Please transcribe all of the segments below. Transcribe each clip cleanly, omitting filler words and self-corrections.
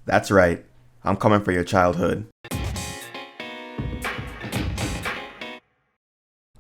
That's right, I'm coming for your childhood.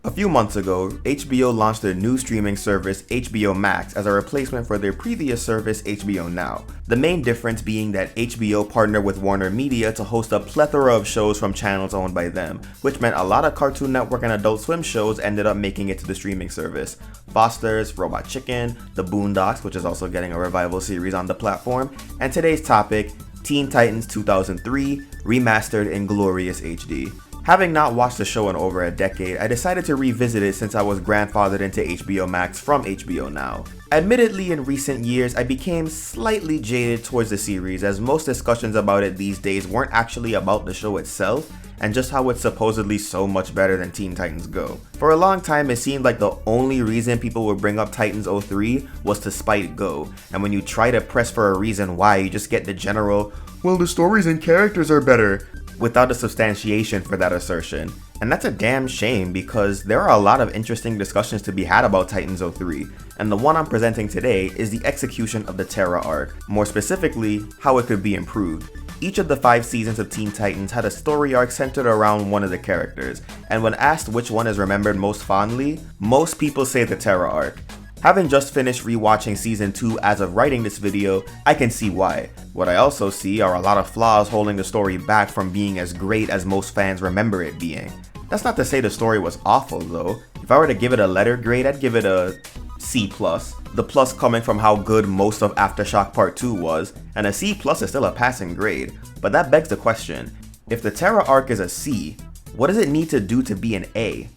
A few months ago, HBO launched their new streaming service HBO Max as a replacement for their previous service HBO Now. The main difference being that HBO partnered with Warner Media to host a plethora of shows from channels owned by them, which meant a lot of Cartoon Network and Adult Swim shows ended up making it to the streaming service. Foster's, Robot Chicken, The Boondocks, which is also getting a revival series on the platform, and today's topic, Teen Titans 2003, remastered in glorious HD. Having not watched the show in over a decade, I decided to revisit it since I was grandfathered into HBO Max from HBO Now. Admittedly, in recent years, I became slightly jaded towards the series, as most discussions about it these days weren't actually about the show itself, and just how it's supposedly so much better than Teen Titans Go. For a long time, it seemed like the only reason people would bring up Titans 03 was to spite Go, and when you try to press for a reason why, you just get the general, well, the stories and characters are better, without a substantiation for that assertion. And that's a damn shame because there are a lot of interesting discussions to be had about Titans 03, and the one I'm presenting today is the execution of the Terra Arc, more specifically, how it could be improved. Each of the 5 seasons of Teen Titans had a story arc centered around one of the characters, and when asked which one is remembered most fondly, most people say the Terra Arc. Having just finished rewatching season 2 as of writing this video, I can see why. What I also see are a lot of flaws holding the story back from being as great as most fans remember it being. That's not to say the story was awful though. If I were to give it a letter grade, I'd give it a C+. The plus coming from how good most of Aftershock Part 2 was, and a C+ is still a passing grade. But that begs the question, if the Terra Arc is a C, what does it need to do to be an A?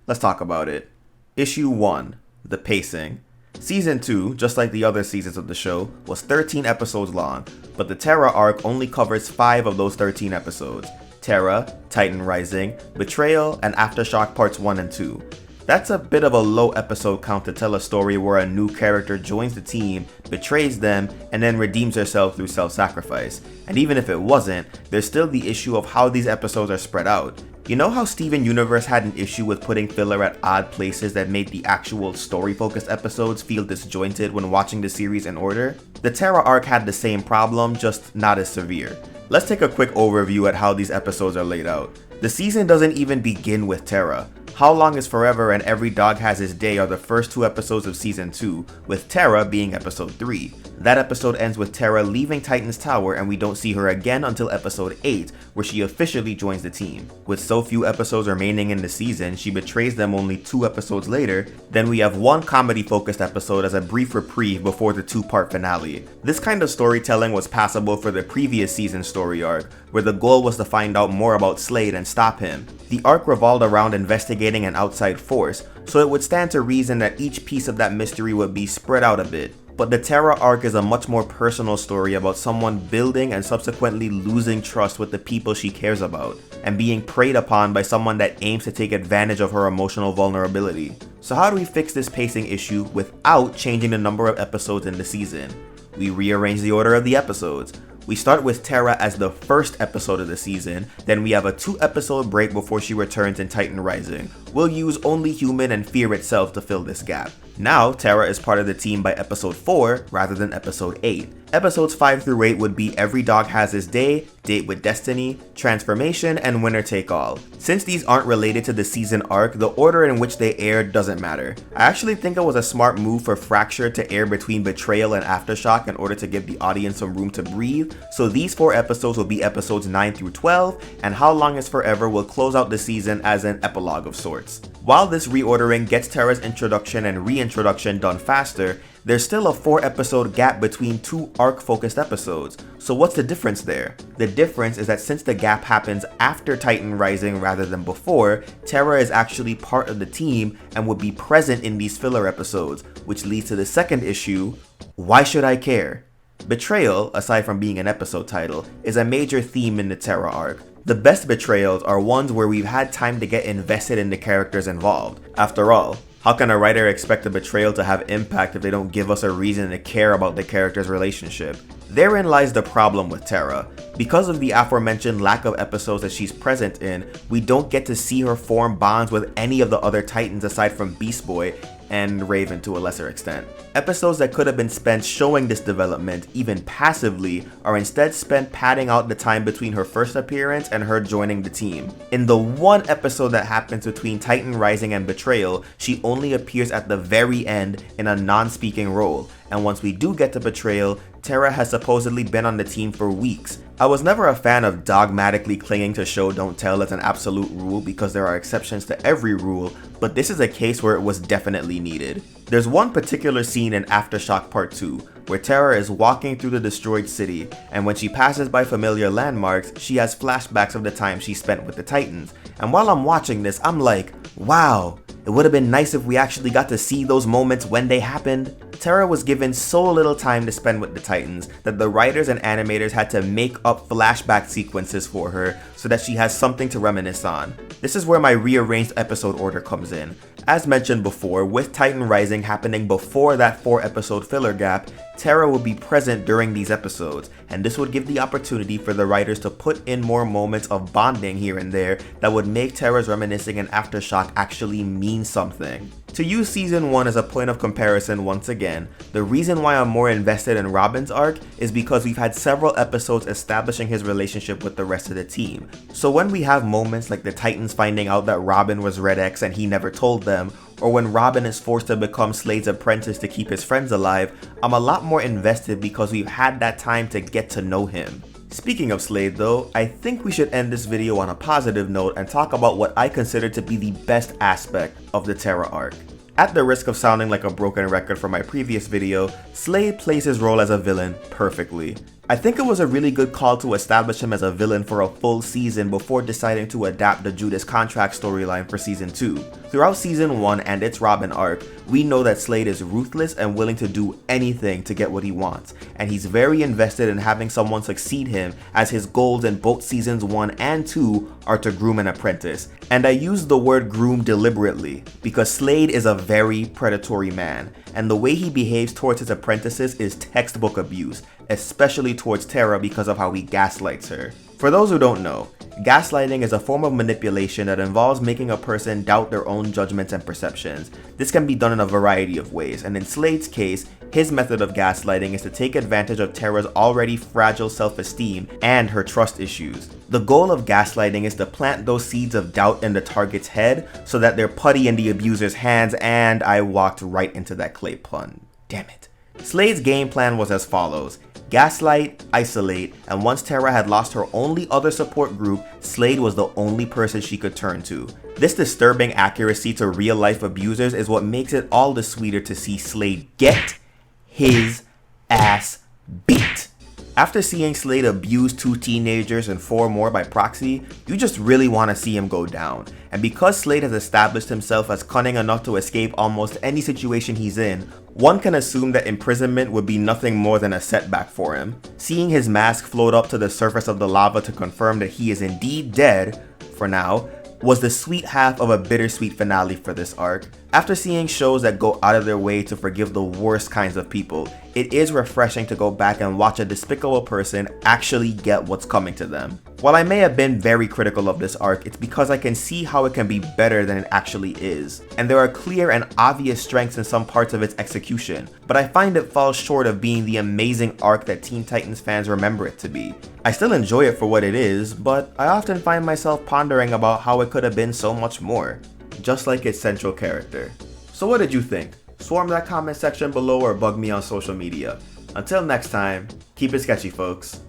Let's talk about it. Issue 1. The pacing. Season 2, just like the other seasons of the show, was 13 episodes long, but the Terra Arc only covers 5 of those 13 episodes. Terra, Titan Rising, Betrayal, and Aftershock Parts 1 and 2. That's a bit of a low episode count to tell a story where a new character joins the team, betrays them, and then redeems herself through self-sacrifice. And even if it wasn't, there's still the issue of how these episodes are spread out. You know how Steven Universe had an issue with putting filler at odd places that made the actual story-focused episodes feel disjointed when watching the series in order? The Terra Arc had the same problem, just not as severe. Let's take a quick overview at how these episodes are laid out. The season doesn't even begin with Terra. How Long is Forever and Every Dog Has His Day are the first 2 episodes of season 2, with Terra being episode 3. That episode ends with Terra leaving Titan's Tower and we don't see her again until episode 8, where she officially joins the team. With so few episodes remaining in the season, she betrays them only 2 episodes later, then we have 1 comedy-focused episode as a brief reprieve before the 2-part finale. This kind of storytelling was passable for the previous season's story arc, where the goal was to find out more about Slade and stop him. The arc revolved around investigating an outside force, so it would stand to reason that each piece of that mystery would be spread out a bit. But the Terra Arc is a much more personal story about someone building and subsequently losing trust with the people she cares about, and being preyed upon by someone that aims to take advantage of her emotional vulnerability. So how do we fix this pacing issue without changing the number of episodes in the season? We rearrange the order of the episodes. We start with Terra as the first episode of the season, then we have a 2-episode break before she returns in Titan Rising. We'll use Only Human and Fear Itself to fill this gap. Now, Terra is part of the team by episode 4 rather than episode 8. Episodes 5 through 8 would be Every Dog Has His Day, Date with Destiny, Transformation, and Winner Take All. Since these aren't related to the season arc, the order in which they aired doesn't matter. I actually think it was a smart move for Fracture to air between Betrayal and Aftershock in order to give the audience some room to breathe, so these 4 episodes will be episodes 9 through 12, and How Long is Forever will close out the season as an epilogue of sorts. While this reordering gets Terra's introduction and reintroduction done faster, there's still a 4-episode gap between 2 arc-focused episodes. So what's the difference there? The difference is that since the gap happens after Titan Rising rather than before, Terra is actually part of the team and would be present in these filler episodes, which leads to the second issue, why should I care? Betrayal, aside from being an episode title, is a major theme in the Terra arc. The best betrayals are ones where we've had time to get invested in the characters involved. After all, how can a writer expect a betrayal to have impact if they don't give us a reason to care about the character's relationship? Therein lies the problem with Terra. Because of the aforementioned lack of episodes that she's present in, we don't get to see her form bonds with any of the other Titans aside from Beast Boy, and Raven to a lesser extent. Episodes that could have been spent showing this development, even passively, are instead spent padding out the time between her first appearance and her joining the team. In the one episode that happens between Titan Rising and Betrayal, she only appears at the very end in a non-speaking role, and once we do get to Betrayal, Terra has supposedly been on the team for weeks. I was never a fan of dogmatically clinging to show don't tell as an absolute rule because there are exceptions to every rule, but this is a case where it was definitely needed. There's one particular scene in Aftershock Part 2 where Terra is walking through the destroyed city, and when she passes by familiar landmarks, she has flashbacks of the time she spent with the Titans. And while I'm watching this, I'm like, wow, it would have been nice if we actually got to see those moments when they happened. Terra was given so little time to spend with the Titans that the writers and animators had to make up flashback sequences for her so that she has something to reminisce on. This is where my rearranged episode order comes in. As mentioned before, with Titan Rising happening before that 4-episode filler gap, Terra would be present during these episodes, and this would give the opportunity for the writers to put in more moments of bonding here and there that would make Terra's reminiscing in Aftershock actually mean something. To use Season 1 as a point of comparison once again, the reason why I'm more invested in Robin's arc is because we've had several episodes establishing his relationship with the rest of the team. So when we have moments like the Titans finding out that Robin was Red X and he never told them, or when Robin is forced to become Slade's apprentice to keep his friends alive, I'm a lot more invested because we've had that time to get to know him. Speaking of Slade though, I think we should end this video on a positive note and talk about what I consider to be the best aspect of the Terra arc. At the risk of sounding like a broken record from my previous video, Slade plays his role as a villain perfectly. I think it was a really good call to establish him as a villain for a full season before deciding to adapt the Judas contract storyline for Season 2. Throughout Season 1 and its Robin arc, we know that Slade is ruthless and willing to do anything to get what he wants, and he's very invested in having someone succeed him, as his goals in both Seasons 1 and 2 are to groom an apprentice. And I use the word groom deliberately, because Slade is a very predatory man, and the way he behaves towards his apprentices is textbook abuse, especially towards Terra because of how he gaslights her. For those who don't know, gaslighting is a form of manipulation that involves making a person doubt their own judgments and perceptions. This can be done in a variety of ways, and in Slade's case, his method of gaslighting is to take advantage of Terra's already fragile self-esteem and her trust issues. The goal of gaslighting is to plant those seeds of doubt in the target's head so that they're putty in the abuser's hands, and I walked right into that clay pun. Damn it. Slade's game plan was as follows: gaslight, isolate, and once Terra had lost her only other support group, Slade was the only person she could turn to. This disturbing accuracy to real-life abusers is what makes it all the sweeter to see Slade get his ass beat. After seeing Slade abuse 2 teenagers and 4 more by proxy, you just really want to see him go down. And because Slade has established himself as cunning enough to escape almost any situation he's in, one can assume that imprisonment would be nothing more than a setback for him. Seeing his mask float up to the surface of the lava to confirm that he is indeed dead, for now, was the sweet half of a bittersweet finale for this arc. After seeing shows that go out of their way to forgive the worst kinds of people, it is refreshing to go back and watch a despicable person actually get what's coming to them. While I may have been very critical of this arc, it's because I can see how it can be better than it actually is. And there are clear and obvious strengths in some parts of its execution, but I find it falls short of being the amazing arc that Teen Titans fans remember it to be. I still enjoy it for what it is, but I often find myself pondering about how it could have been so much more, just like its central character. So what did you think? Swarm that comment section below or bug me on social media. Until next time, keep it sketchy, folks.